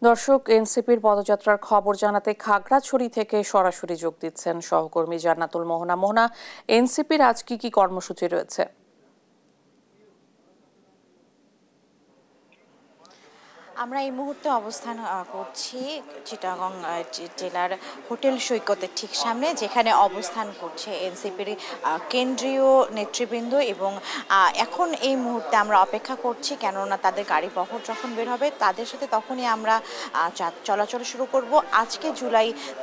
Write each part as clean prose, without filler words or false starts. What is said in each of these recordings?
দর্শক, এনসিপির পদযাত্রার খবর জানাতে খাগড়াছড়ি থেকে সরাসরি যোগ দিচ্ছেন সহকর্মী জান্নাতুল মোহনা। মোহনা, এনসিপির আজ কি কর্মসূচি রয়েছে? আমরা এই মুহূর্তে অবস্থান করছি চিটাগং জেলার হোটেল সৈকতের ঠিক সামনে, যেখানে অবস্থান করছে এনসিপির কেন্দ্রীয় নেতৃবৃন্দ। এবং এখন এই মুহূর্তে আমরা অপেক্ষা করছি, কেননা তাদের গাড়ি বহর যখন বের হবে তাদের সাথে তখনই আমরা চলাচল শুরু করব। আজকে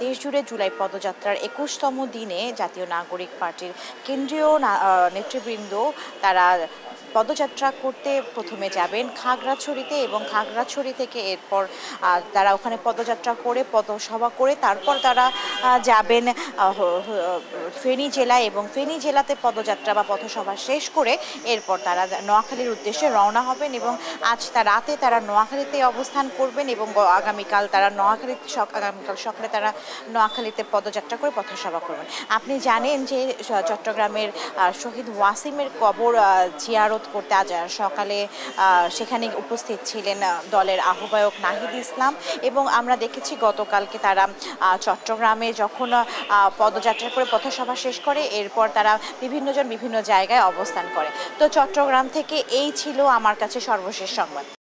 দেশ জুড়ে জুলাই পদযাত্রার 21তম দিনে জাতীয় নাগরিক পার্টির কেন্দ্রীয় নেতৃবৃন্দ তারা পদযাত্রা করতে প্রথমে যাবেন খাগড়াছড়িতে, এবং খাগড়াছড়ি থেকে এরপর তারা ওখানে পদযাত্রা করে পথসভা করে তারপর তারা যাবেন ফেনী জেলায়, এবং ফেনী জেলাতে পদযাত্রা বা পথসভা শেষ করে এরপর তারা নোয়াখালীর উদ্দেশ্যে রওনা হবেন। এবং আজ রাতে তারা নোয়াখালীতে অবস্থান করবেন এবং আগামীকাল সকালে তারা নোয়াখালীতে পদযাত্রা করে পথসভা করবেন। আপনি জানেন যে চট্টগ্রামের শহীদ ওয়াসিমের কবর জিয়ারত করতে আজ সকালে সেখানে উপস্থিত ছিলেন দলের আহ্বায়ক নাহিদ ইসলাম। এবং আমরা দেখেছি গতকালকে তারা চট্টগ্রামে যখন পদযাত্রা করে পথসভা শেষ করে এরপর তারা বিভিন্ন জায়গায় অবস্থান করে। তো চট্টগ্রাম থেকে এই ছিল আমার কাছে সর্বশেষ সংবাদ।